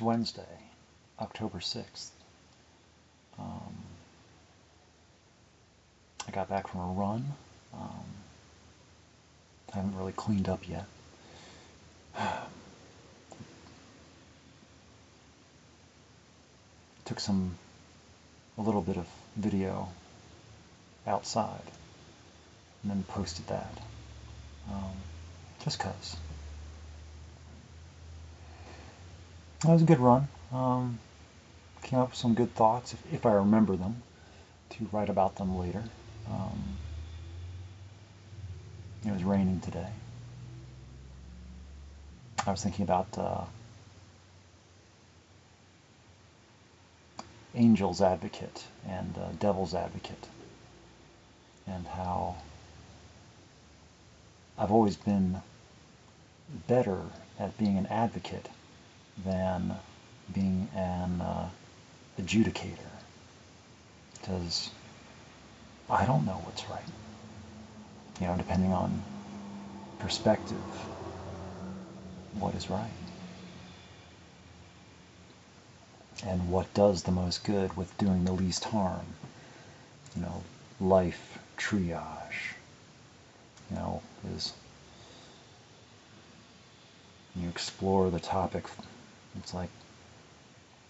It's Wednesday, October 6th. I got back from a run. I haven't really cleaned up yet. Took a little bit of video outside and then posted that. Just 'cause. It was a good run. Came up with some good thoughts, if I remember them, to write about them later. It was raining today. I was thinking about Angel's Advocate and Devil's Advocate, and how I've always been better at being an advocate than being an adjudicator, because I don't know what's right. Depending on perspective, what is right and what does the most good with doing the least harm. Life triage, is you explore the topic. It's like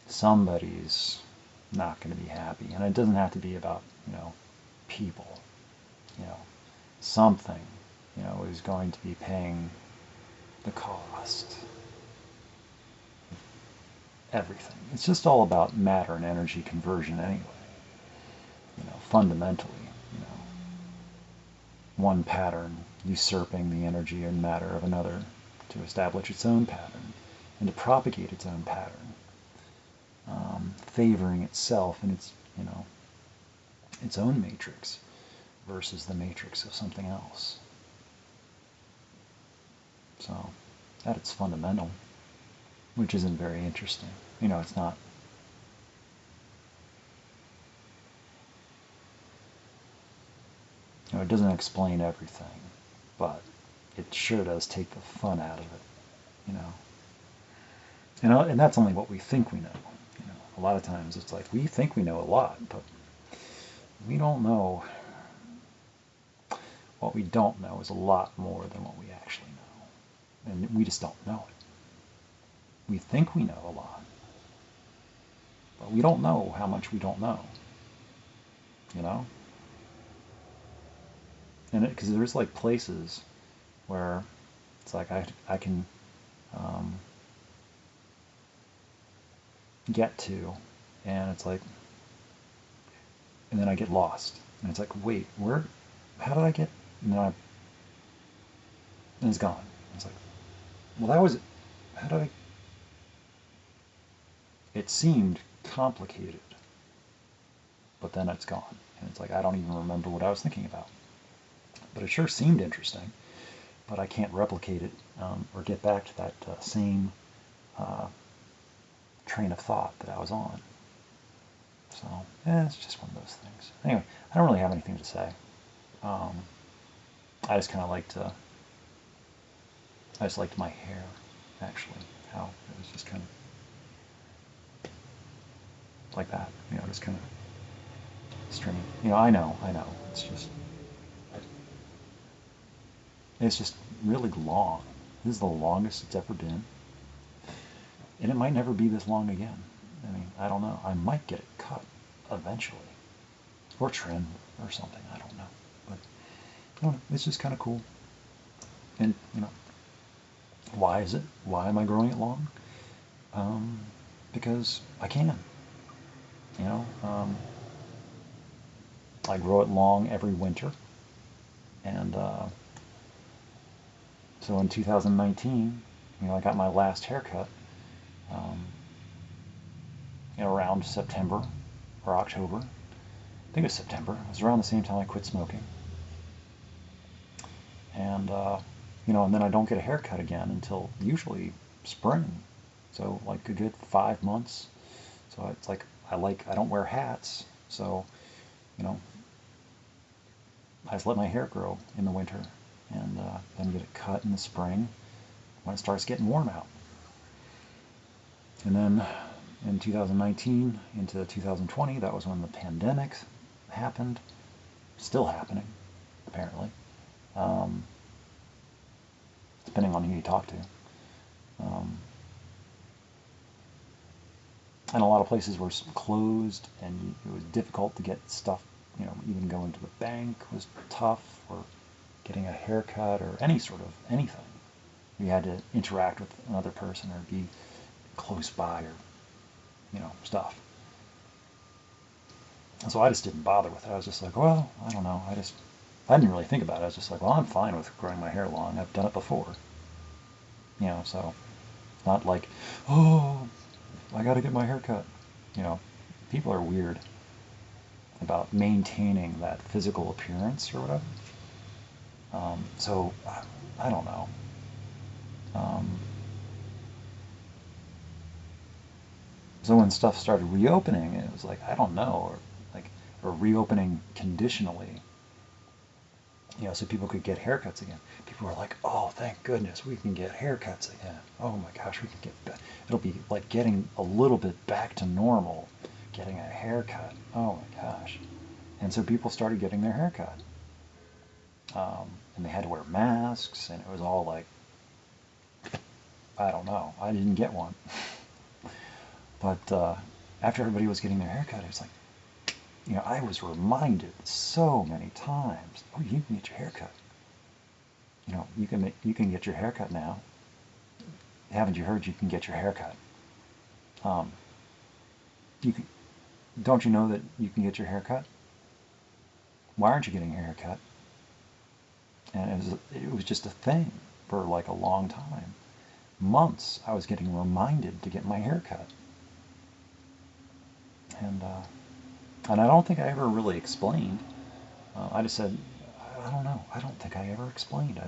somebody's not going to be happy, and it doesn't have to be about people. Something is going to be paying the cost. Everything. It's just all about matter and energy conversion anyway. Fundamentally, one pattern usurping the energy and matter of another to establish its own pattern and to propagate its own pattern, favoring itself in its own matrix versus the matrix of something else. So, at its fundamental, which isn't very interesting. It's not. It doesn't explain everything, but it sure does take the fun out of it. And that's only what we think we know. A lot of times it's like we think we know a lot, but we don't know. What we don't know is a lot more than what we actually know, and we just don't know it. We think we know a lot, but we don't know how much we don't know. And because there's like places where it's like I can get to, and it's like, and then I get lost, and it's like, wait, how did I get? And it's gone. It's like, well, that was, how did I? It seemed complicated, but then it's gone, and it's like I don't even remember what I was thinking about. But it sure seemed interesting, but I can't replicate it or get back to that same train of thought that I was on. So, it's just one of those things. Anyway, I don't really have anything to say. I just kind of I just liked my hair, actually, how it was just kind of like that, just kind of stringy. I know, it's just really long. This is the longest it's ever been, and it might never be this long again. I don't know. I might get it cut eventually, or trimmed, or something. I don't know, but it's just kind of cool. And why is it? Why am I growing it long? Because I can. I grow it long every winter, and so in 2019, I got my last haircut around September or October. I think it was September. It was around the same time I quit smoking. And and then I don't get a haircut again until usually spring. So like a good 5 months. So it's like I don't wear hats, so I just let my hair grow in the winter, and then get it cut in the spring when it starts getting warm out. And then in 2019 into 2020, that was when the pandemic happened. Still happening, apparently. Um, Depending on who you talk to. Um, and a lot of places were closed, and it was difficult to get stuff. Even going to the bank was tough, or getting a haircut, or any sort of anything. You had to interact with another person, or be close by, or stuff. And so I just didn't bother with it. I was just like, well, I don't know. I didn't really think about it. I was just like, well, I'm fine with growing my hair long. I've done it before. So not like, oh, I got to get my hair cut. People are weird about maintaining that physical appearance or whatever. So I don't know. So when stuff started reopening, it was like, I don't know, or reopening conditionally, so people could get haircuts again. People were like, oh, thank goodness we can get haircuts again. Oh my gosh, we can get back. It'll be like getting a little bit back to normal, getting a haircut. Oh my gosh. And so people started getting their haircut. And they had to wear masks, and it was all like, I don't know. I didn't get one. But after everybody was getting their haircut, it was like, I was reminded so many times, oh, you can get your haircut. You can get your haircut now. Haven't you heard you can get your haircut? You can, don't you know that you can get your haircut? Why aren't you getting your haircut? And it was just a thing for like a long time. Months I was getting reminded to get my haircut. And I don't think I ever really explained. I just said, I don't know. I don't think I ever explained.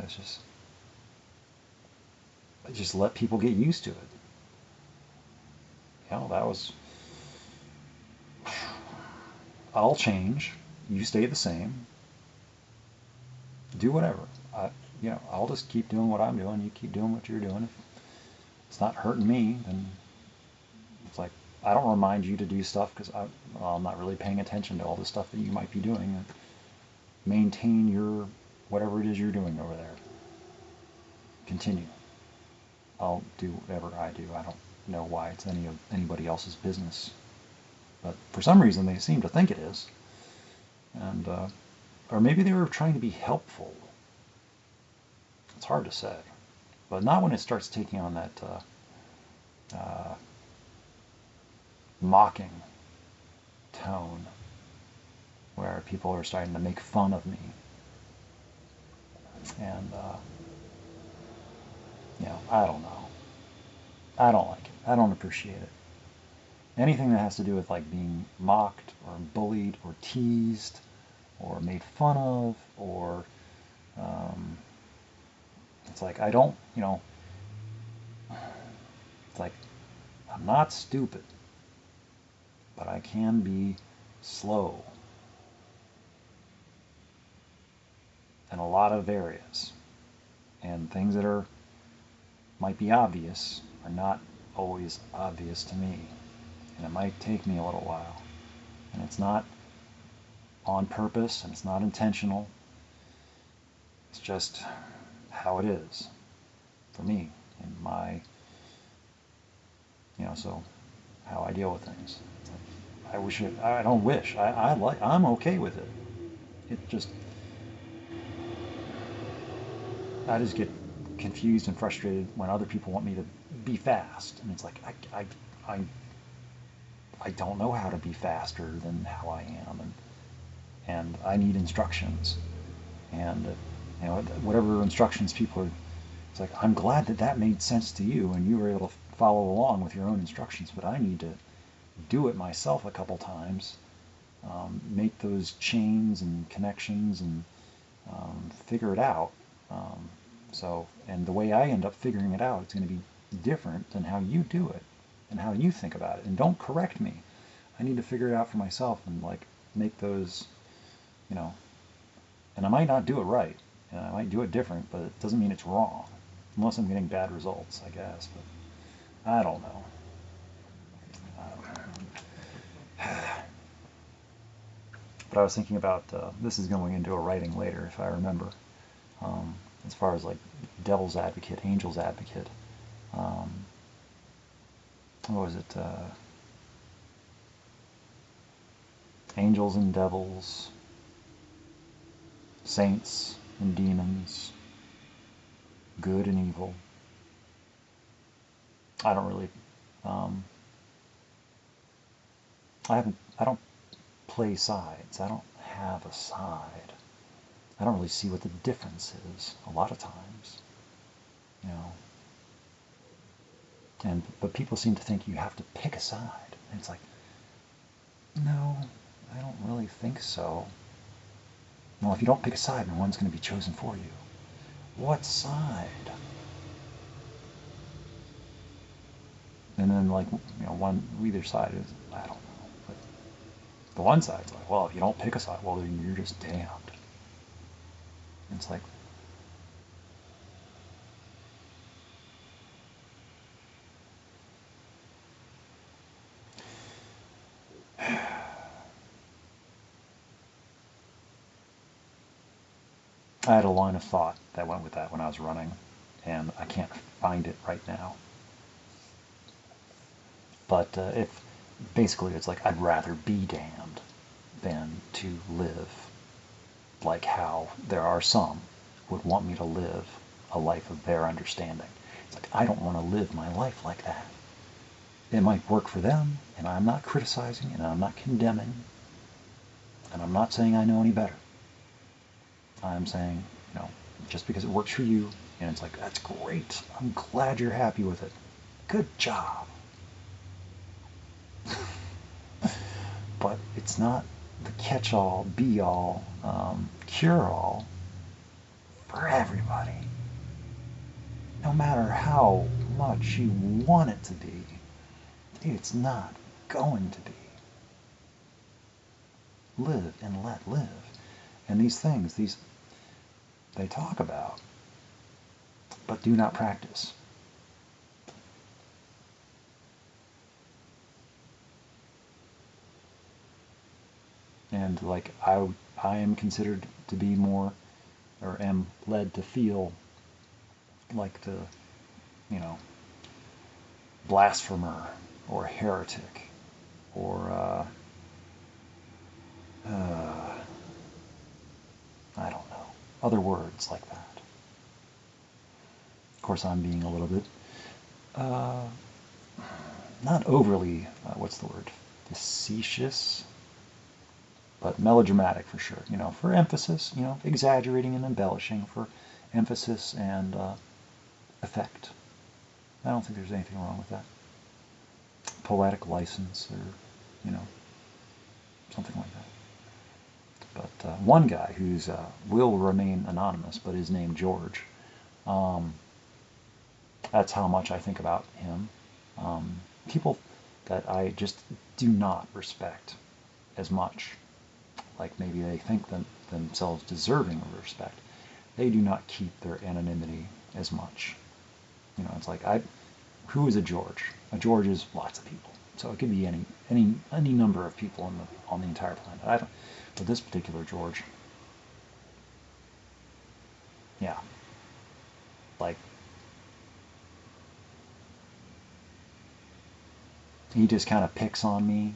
I just let people get used to it. That was, I'll change. You stay the same. Do whatever. I'll just keep doing what I'm doing. You keep doing what you're doing. If it's not hurting me, then it's like, I don't remind you to do stuff because I'm not really paying attention to all the stuff that you might be doing. Maintain your whatever it is you're doing over there. Continue. I'll do whatever I do. I don't know why it's anybody else's business, but for some reason they seem to think it is, and or maybe they were trying to be helpful. It's hard to say, but not when it starts taking on that mocking tone where people are starting to make fun of me. And, I don't know. I don't like it. I don't appreciate it. Anything that has to do with like being mocked or bullied or teased or made fun of, or it's like, I don't, it's like, I'm not stupid, but I can be slow in a lot of areas. And things that might be obvious are not always obvious to me. And it might take me a little while. And it's not on purpose, and it's not intentional. It's just how it is for me and my, so how I deal with things. I'm okay with it. It just, I just get confused and frustrated when other people want me to be fast, and it's like I don't know how to be faster than how I am, and I need instructions, and whatever instructions people are. It's like, I'm glad that made sense to you and you were able to follow along with your own instructions, but I need to do it myself a couple times, make those chains and connections, and figure it out. And the way I end up figuring it out, it's going to be different than how you do it and how you think about it. And don't correct me. I need to figure it out for myself and like make those, and I might not do it right, and I might do it different, but it doesn't mean it's wrong, unless I'm getting bad results, I guess. But I don't know. But I was thinking about, this is going into a writing later, if I remember, um, as far as like devil's advocate, angel's advocate. Um, what was it? Angels and devils, saints and demons, good and evil. I don't really, um, I don't play sides. I don't have a side. I don't really see what the difference is a lot of times, you know. But people seem to think you have to pick a side. And it's like, no, I don't really think so. Well, if you don't pick a side, then one's going to be chosen for you. What side? And then, like, you know, either side is, I don't know. But the one side's like, well, if you don't pick a side, well, then you're just damned. And it's like, I had a line of thought that went with that when I was running, and I can't find it right now. But if basically it's like I'd rather be damned than to live like how there are some would want me to live a life of their understanding. It's like I don't want to live my life like that. It might work for them, and I'm not criticizing, and I'm not condemning, and I'm not saying I know any better. I'm saying, you know, just because it works for you, and it's like, that's great. I'm glad you're happy with it. Good job. But it's not the catch-all, be-all, cure-all for everybody. No matter how much you want it to be, it's not going to be. Live and let live. And these things, they talk about, but do not practice. And like I am considered to be more, or am led to feel like the, you know, blasphemer or heretic or I don't know, other words like that. Of course, I'm being a little bit not overly, what's the word, facetious, but melodramatic for sure, you know, for emphasis, you know, exaggerating and embellishing for emphasis and effect. I don't think there's anything wrong with that. Poetic license or, you know, something like that. But one guy who's will remain anonymous, but is named George, that's how much I think about him. People that I just do not respect as much, like maybe they think themselves deserving of respect, they do not keep their anonymity as much. You know, it's like, who is a George? A George is lots of people. So it could be any number of people on the entire planet. But this particular George, yeah, like, he just kind of picks on me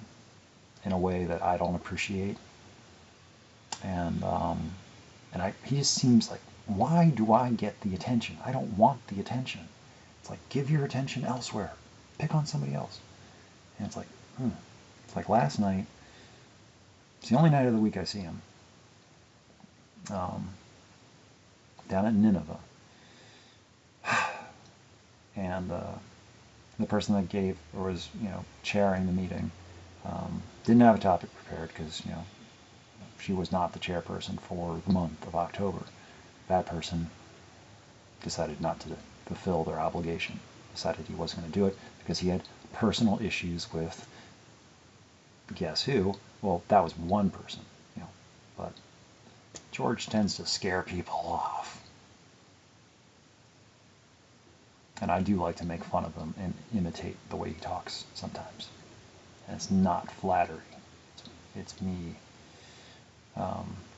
in a way that I don't appreciate. And he just seems like, why do I get the attention? I don't want the attention. It's like, give your attention elsewhere. Pick on somebody else. And it's like, It's like last night, it's the only night of the week I see him, down at Nineveh. And the person that gave, or was, you know, chairing the meeting, didn't have a topic prepared because, you know, she was not the chairperson for the month of October. That person decided not to fulfill their obligation, decided he wasn't going to do it because he had personal issues with, guess who? Well, that was one person, you know, but George tends to scare people off. And I do like to make fun of him and imitate the way he talks sometimes. And it's not flattery. It's me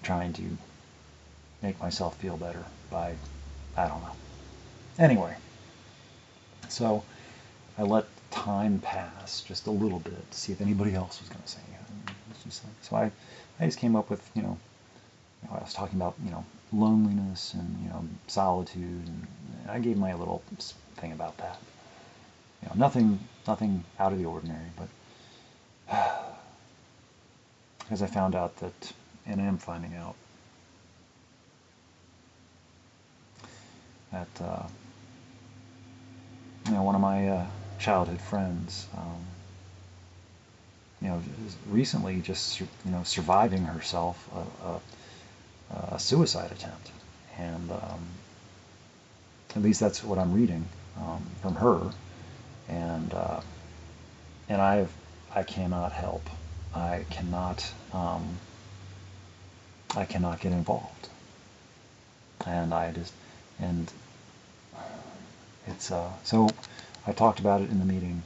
trying to make myself feel better by, I don't know. Anyway, so I let time pass just a little bit to see if anybody else was going to say anything. It's just like, so I just came up with, I was talking about, loneliness and, solitude, and I gave my little thing about that. Nothing out of the ordinary, but because I found out that, and I am finding out, that, one of my childhood friends, recently just, surviving herself a suicide attempt. And at least that's what I'm reading from her. And I cannot help. I cannot get involved. And it's so I talked about it in the meeting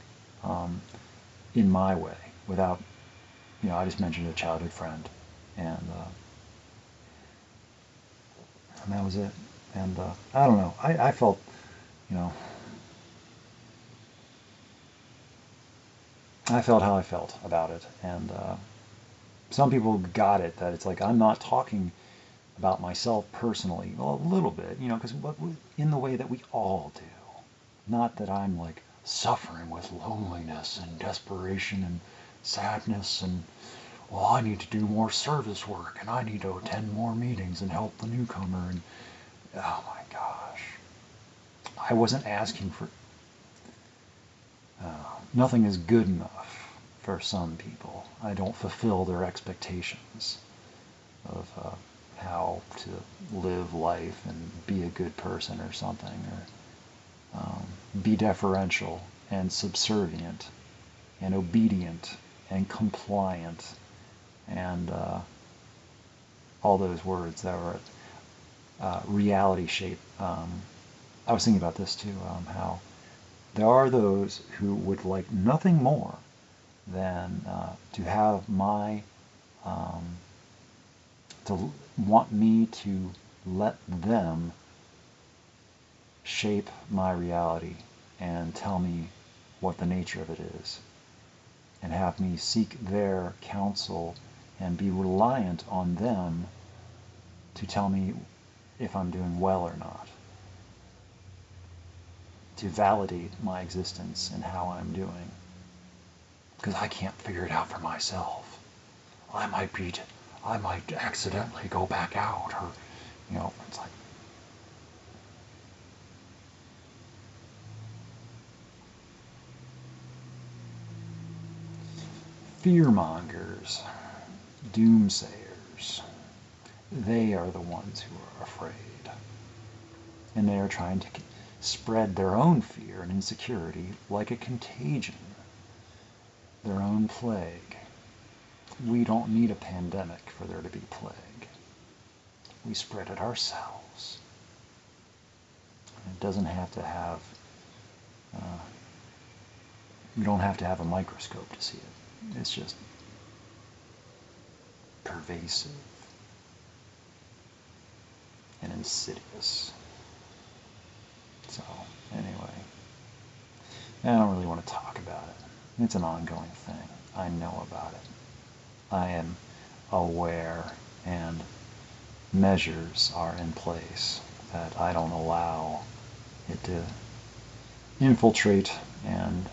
in my way, without, I just mentioned a childhood friend, and that was it. And I don't know. I felt, I felt how I felt about it, and some people got it, that it's like I'm not talking about myself personally. Well, a little bit, because in the way that we all do. Not that I'm like suffering with loneliness and desperation and sadness and, well, I need to do more service work and I need to attend more meetings and help the newcomer, and oh my gosh. I wasn't asking for, nothing is good enough for some people. I don't fulfill their expectations of how to live life and be a good person or something, or be deferential and subservient and obedient and compliant and all those words that were reality shape. I was thinking about this too, how there are those who would like nothing more than to have my, to want me to let them shape my reality and tell me what the nature of it is, and have me seek their counsel and be reliant on them to tell me if I'm doing well or not, to validate my existence and how I'm doing, because I can't figure it out for myself. I might accidentally go back out, or it's like, fearmongers, doomsayers, they are the ones who are afraid. And they are trying to spread their own fear and insecurity like a contagion, their own plague. We don't need a pandemic for there to be plague. We spread it ourselves. It doesn't have to have, you don't have to have a microscope to see it. It's just pervasive and insidious. So, anyway, I don't really want to talk about it. It's an ongoing thing. I know about it. I am aware, and measures are in place that I don't allow it to infiltrate and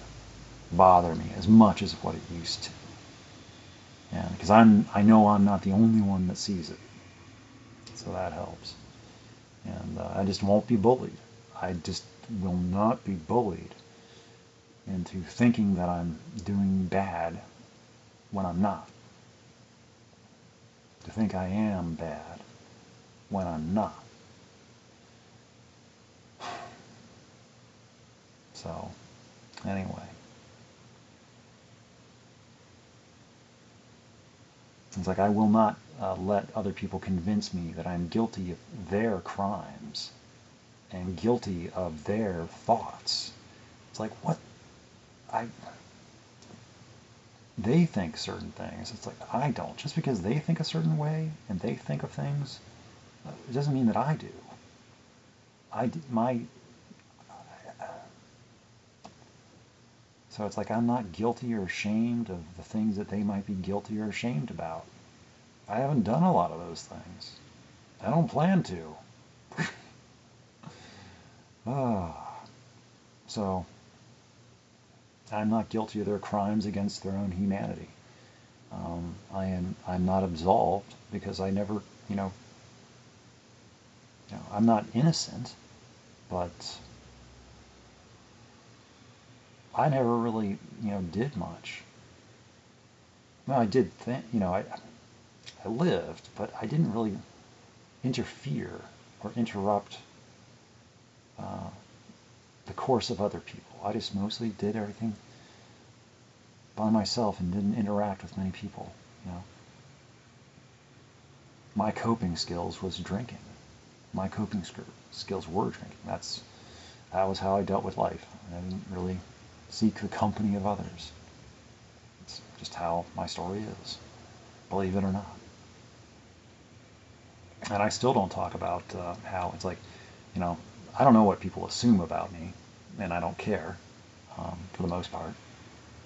bother me as much as what it used to. And because I know I'm not the only one that sees it, so that helps. And I just won't be bullied. I just will not be bullied into thinking that I'm doing bad when I'm not. To think I am bad when I'm not. So, anyway. It's like I will not let other people convince me that I'm guilty of their crimes and guilty of their thoughts. It's like, what? they think certain things. It's like, I don't. Just because they think a certain way and they think of things, it doesn't mean that I do. So it's like I'm not guilty or ashamed of the things that they might be guilty or ashamed about. I haven't done a lot of those things. I don't plan to. So I'm not guilty of their crimes against their own humanity. I'm not absolved because I never, I'm not innocent, but I never really, did much. Well, I did I lived, but I didn't really interfere or interrupt the course of other people. I just mostly did everything by myself and didn't interact with many people. My coping skills was drinking. My coping skills were drinking. That was how I dealt with life. I didn't really seek the company of others. It's just how my story is, believe it or not. And I still don't talk about how it's like, I don't know what people assume about me, and I don't care for the most part,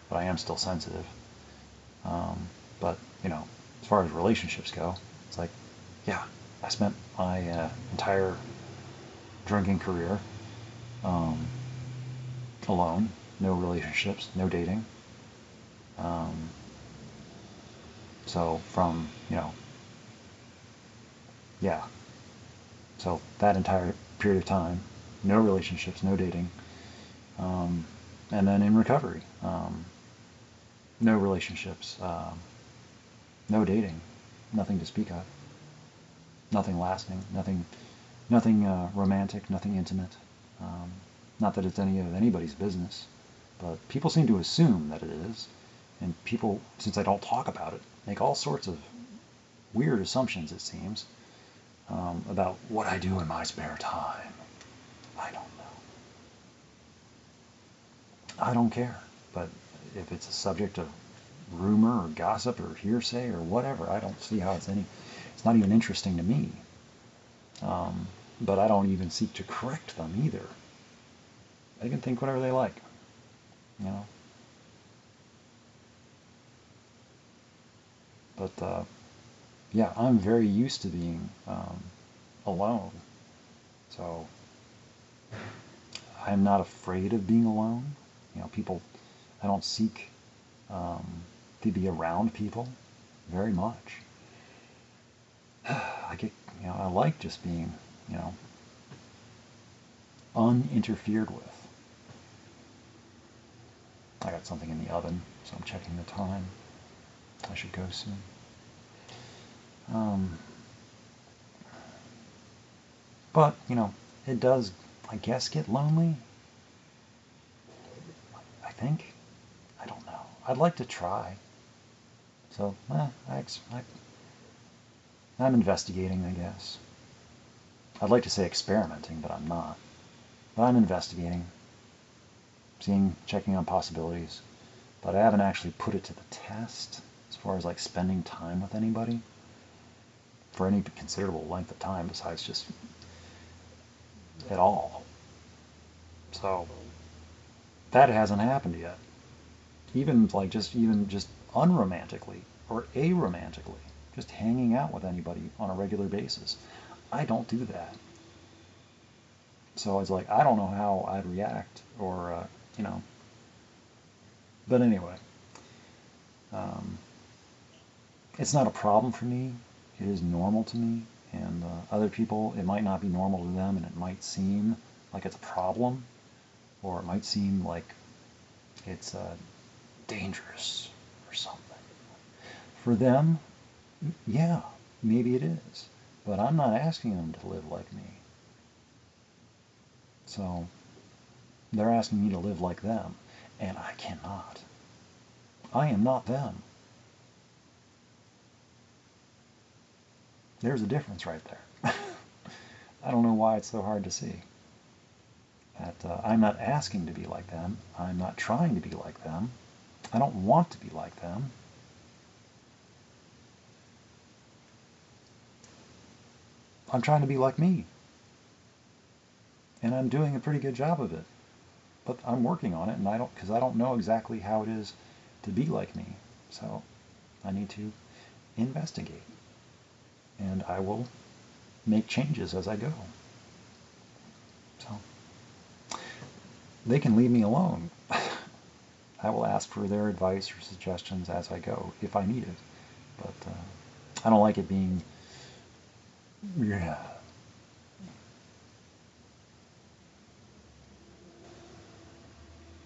but I am still sensitive. But, as far as relationships go, it's like, yeah, I spent my entire drinking career alone, no relationships, no dating. So from, yeah. So that entire period of time, no relationships, no dating. And then in recovery, no relationships, no dating, nothing to speak of, nothing lasting, nothing romantic, nothing intimate. Not that it's any of anybody's business, but people seem to assume that it is. And people, since I don't talk about it, make all sorts of weird assumptions, it seems, about what I do in my spare time. I don't know. I don't care. But if it's a subject of rumor or gossip or hearsay or whatever, I don't see how it's not even interesting to me. But I don't even seek to correct them either. They can think whatever they like, But yeah, I'm very used to being alone. So I'm not afraid of being alone. I don't seek to be around people very much. I like just being, uninterfered with. I got something in the oven, so I'm checking the time. I should go soon. But, it does, I guess, get lonely. I think. I don't know. I'd like to try. So, I'm investigating, I guess. I'd like to say experimenting, but I'm not. But I'm investigating, checking on possibilities. But I haven't actually put it to the test as far as like spending time with anybody for any considerable length of time besides just at all. So that hasn't happened yet. Even just unromantically or aromantically, just hanging out with anybody on a regular basis. I don't do that. So it's like, I don't know how I'd react or, But anyway, it's not a problem for me. It is normal to me. And other people, it might not be normal to them, and it might seem like it's a problem, or it might seem like it's dangerous or something. For them, yeah, maybe it is. But I'm not asking them to live like me. So they're asking me to live like them, and I cannot. I am not them. There's a difference right there. I don't know why it's so hard to see. That I'm not asking to be like them. I'm not trying to be like them. I don't want to be like them. I'm trying to be like me. And I'm doing a pretty good job of it. But I'm working on it, and because I don't know exactly how it is to be like me. So I need to investigate. And I will make changes as I go. So they can leave me alone. I will ask for their advice or suggestions as I go if I need it. But I don't like it being, yeah.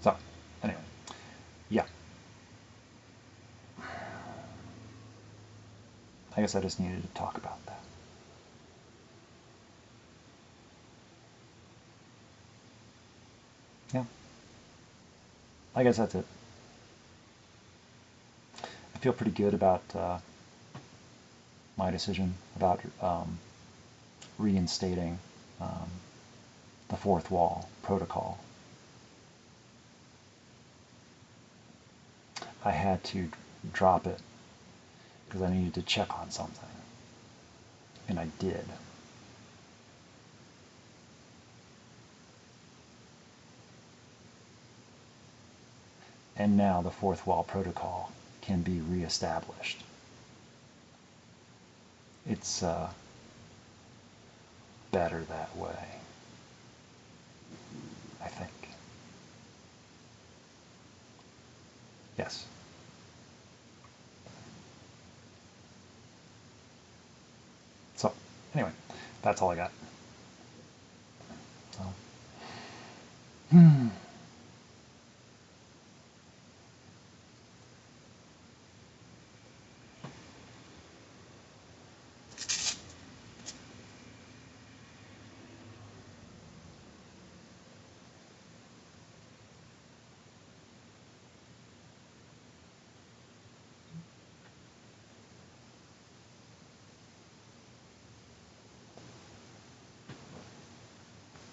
So anyway, yeah. I guess I just needed to talk about that. Yeah. I guess that's it. I feel pretty good about my decision about reinstating um, the fourth wall protocol. I had to drop it because I needed to check on something. And I did. And now the fourth wall protocol can be reestablished. It's better that way, I think. Yes. So, anyway, that's all I got.